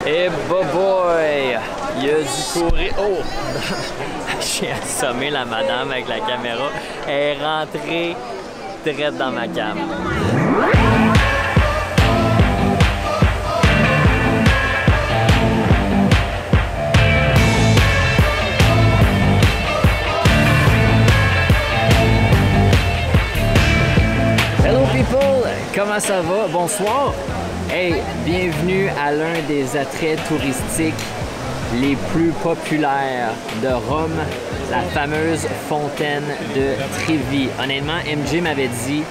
Et boy! Il y a du courrier. Oh! J'ai assommé la madame avec la caméra. Elle est rentrée direct dans ma cam. Hello people! Comment ça va? Bonsoir! Hey, bienvenue à l'un des attraits touristiques les plus populaires de Rome, la fameuse fontaine de Trevi. Honnêtement, MJ m'avait dit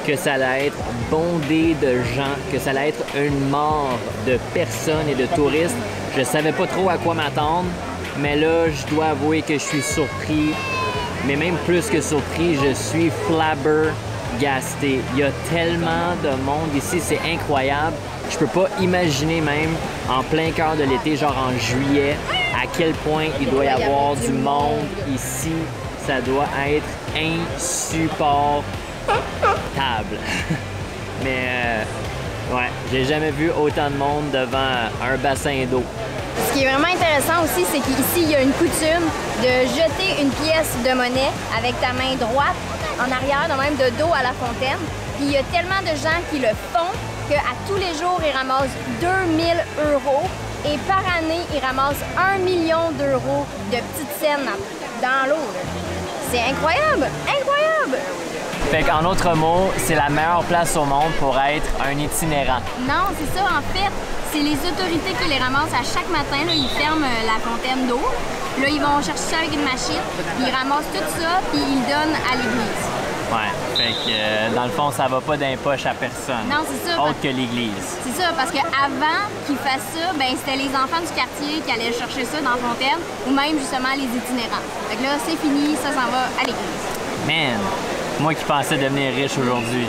que ça allait être bondé de gens, que ça allait être une mort de personnes et de touristes. Je savais pas trop à quoi m'attendre, mais là, je dois avouer que je suis surpris, mais même plus que surpris, je suis flabbergasté. Il y a tellement de monde ici, c'est incroyable. Je peux pas imaginer même en plein cœur de l'été, genre en juillet, à quel point il doit y avoir du monde ici. Ça doit être insupportable. Mais ouais, j'ai jamais vu autant de monde devant un bassin d'eau. Ce qui est vraiment intéressant aussi, c'est qu'ici, il y a une coutume de jeter une pièce de monnaie avec ta main droite en arrière, de même de dos à la fontaine. Puis il y a tellement de gens qui le font qu'à tous les jours, ils ramassent 2000 € et par année, ils ramassent 1 million d'euros de petites scènes dans l'eau. C'est incroyable! Incroyable! Fait qu'en d'autres mots, c'est la meilleure place au monde pour être un itinérant. Non, c'est ça. En fait, c'est les autorités qui les ramassent à chaque matin. Là, ils ferment la fontaine d'eau. Là, ils vont chercher ça avec une machine. Ils ramassent tout ça, puis ils donnent à l'église. Ouais, fait que dans le fond, ça va pas d'un poche à personne. Non, c'est ça. Autre que l'église. C'est ça, parce qu'avant qu'ils fassent ça, ben c'était les enfants du quartier qui allaient chercher ça dans la fontaine, ou même justement les itinérants. Fait que là, c'est fini, ça s'en va à l'église. Man, moi qui pensais devenir riche aujourd'hui.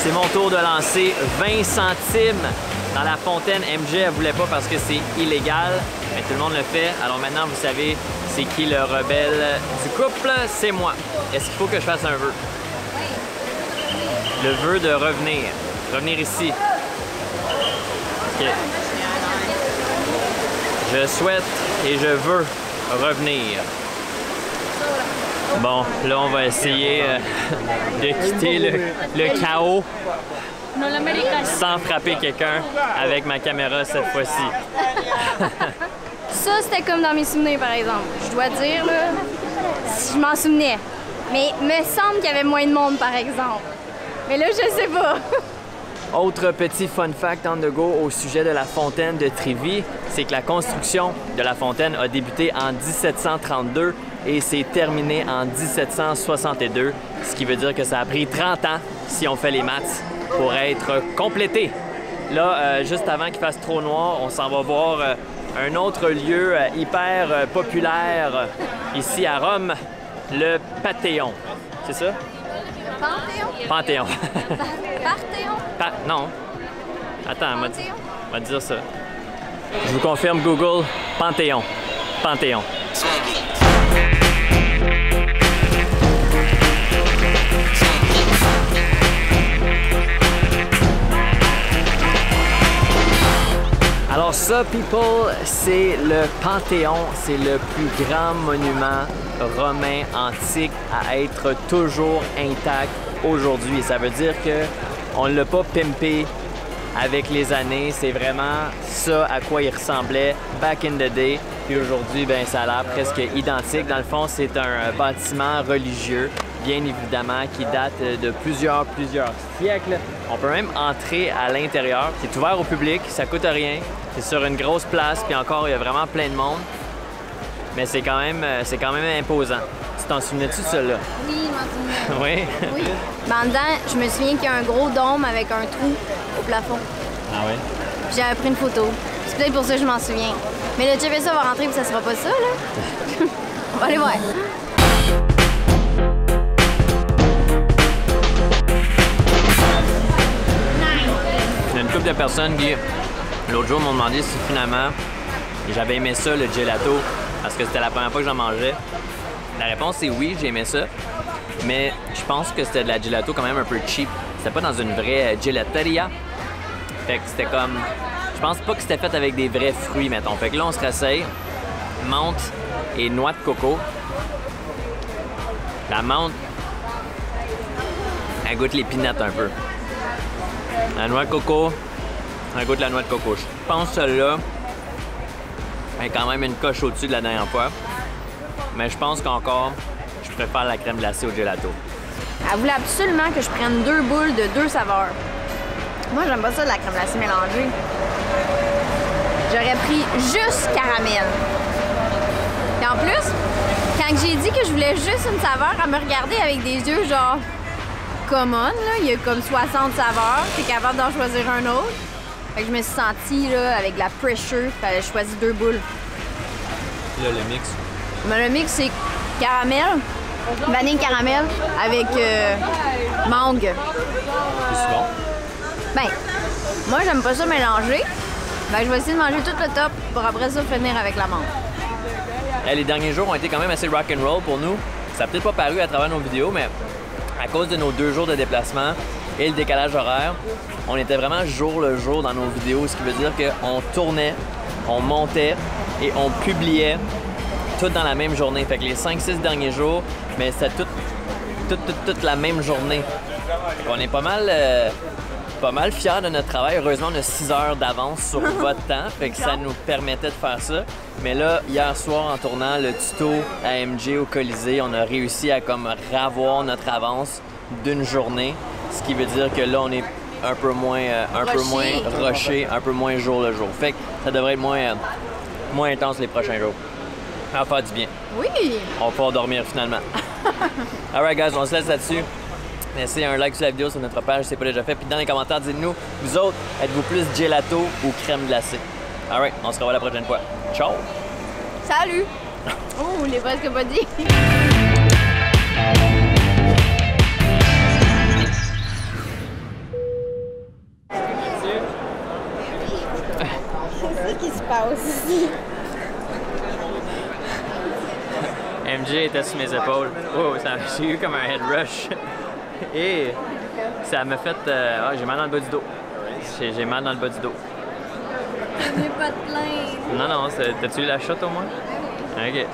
C'est mon tour de lancer 20 centimes dans la fontaine. MJ, elle voulait pas parce que c'est illégal, mais tout le monde le fait. Alors maintenant, vous savez, c'est qui le rebelle du couple? C'est moi. Est-ce qu'il faut que je fasse un vœu? Le vœu de revenir. Revenir ici. OK. Je souhaite et je veux revenir. Bon, là, on va essayer de quitter le chaos sans frapper quelqu'un avec ma caméra cette fois-ci. Ça, c'était comme dans mes souvenirs, par exemple. Je dois dire, là, je m'en souvenais. Mais il me semble qu'il y avait moins de monde, par exemple. Mais là, je sais pas. Autre petit fun fact on the go au sujet de la fontaine de Trevi, c'est que la construction de la fontaine a débuté en 1732 et s'est terminée en 1762, ce qui veut dire que ça a pris 30 ans, si on fait les maths, pour être complété. Là, juste avant qu'il fasse trop noir, on s'en va voir un autre lieu hyper populaire ici à Rome, le Panthéon. C'est ça? Panthéon? Panthéon. Parthéon? Non. Attends, on va dire ça. Je vous confirme Google, Panthéon. Panthéon. Alors ça, people, c'est le Panthéon. C'est le plus grand monument romain antique à être toujours intact aujourd'hui. Ça veut dire qu'on ne l'a pas pimpé avec les années. C'est vraiment ça à quoi il ressemblait back in the day. Puis aujourd'hui, ben, ça a l'air presque identique. Dans le fond, c'est un bâtiment religieux, bien évidemment, qui date de plusieurs siècles. On peut même entrer à l'intérieur. C'est ouvert au public, ça coûte rien. C'est sur une grosse place, puis encore, il y a vraiment plein de monde. Mais c'est quand même imposant. Tu t'en souvenais-tu de ça, là? Oui, je m'en souviens. Oui? Oui. Ben, en dedans, je me souviens qu'il y a un gros dôme avec un trou au plafond. Ah oui? J'avais pris une photo. C'est peut-être pour ça que je m'en souviens. Mais le chef ça va rentrer, puis ça sera pas ça, là. On va aller voir. Il y a une couple de personnes qui L'autre jour, ils m'ont demandé si finalement j'avais aimé ça, le gelato, parce que c'était la première fois que j'en mangeais. La réponse est oui, j'ai aimé ça. Mais je pense que c'était de la gelato quand même un peu cheap. C'était pas dans une vraie gelateria. Fait que c'était comme... Je pense pas que c'était fait avec des vrais fruits, mettons. Fait que là, on se réessaye. Menthe et noix de coco. La menthe, elle goûte les peanuts un peu. La noix de coco, elle goûte la noix de coco. Je pense que celle-là est quand même une coche au-dessus de la dernière fois. Mais je pense qu'encore, je préfère la crème glacée au gelato. Elle voulait absolument que je prenne 2 boules de 2 saveurs. Moi, j'aime pas ça de la crème glacée mélangée. J'aurais pris juste caramel. Et en plus, quand j'ai dit que je voulais juste une saveur, elle me regardait avec des yeux genre... Come on, là, il y a comme 60 saveurs, t'es capable d'en choisir un autre. Fait que je me suis sentie là, avec de la pressure, fallait choisir 2 boules. Là, le mix. Mais le mix, c'est caramel, vanille caramel avec mangue. C'est bon? Ben, moi, j'aime pas ça mélanger. Ben, je vais essayer de manger tout le top pour après ça finir avec la mangue. Les derniers jours ont été quand même assez rock'n'roll pour nous. Ça n'a peut-être pas paru à travers nos vidéos, mais à cause de nos 2 jours de déplacement et le décalage horaire, on était vraiment jour le jour dans nos vidéos, ce qui veut dire qu'on tournait, on montait et on publiait tout dans la même journée. Fait que les 5-6 derniers jours, mais c'était toute la même journée. On est pas mal fiers de notre travail. Heureusement, on a 6 heures d'avance sur votre temps, fait que ça nous permettait de faire ça. Mais là, hier soir, en tournant le tuto AMG au Colisée, on a réussi à comme ravoir notre avance d'une journée, ce qui veut dire que là, on est un peu moins rushé, un peu moins jour le jour. Fait que ça devrait être moins intense les prochains jours. Ça va faire du bien. Oui! On va pouvoir dormir finalement. Alright guys, on se laisse là-dessus. Laissez un like sur la vidéo sur notre page si c'est pas déjà fait. Puis dans les commentaires, dites-nous, vous autres, êtes-vous plus gelato ou crème glacée? Alright, on se revoit la prochaine fois. Ciao! Salut! Oh, je l'ai presque pas dit. Qu'est-ce qui se passe ici? MJ était sur mes épaules. Oh, j'ai eu comme un head rush. Et ça m'a fait... j'ai mal dans le bas du dos. J'ai mal dans le bas du dos. Je n'ai pas de plainte. Non, t'as-tu eu la shot au moins? OK.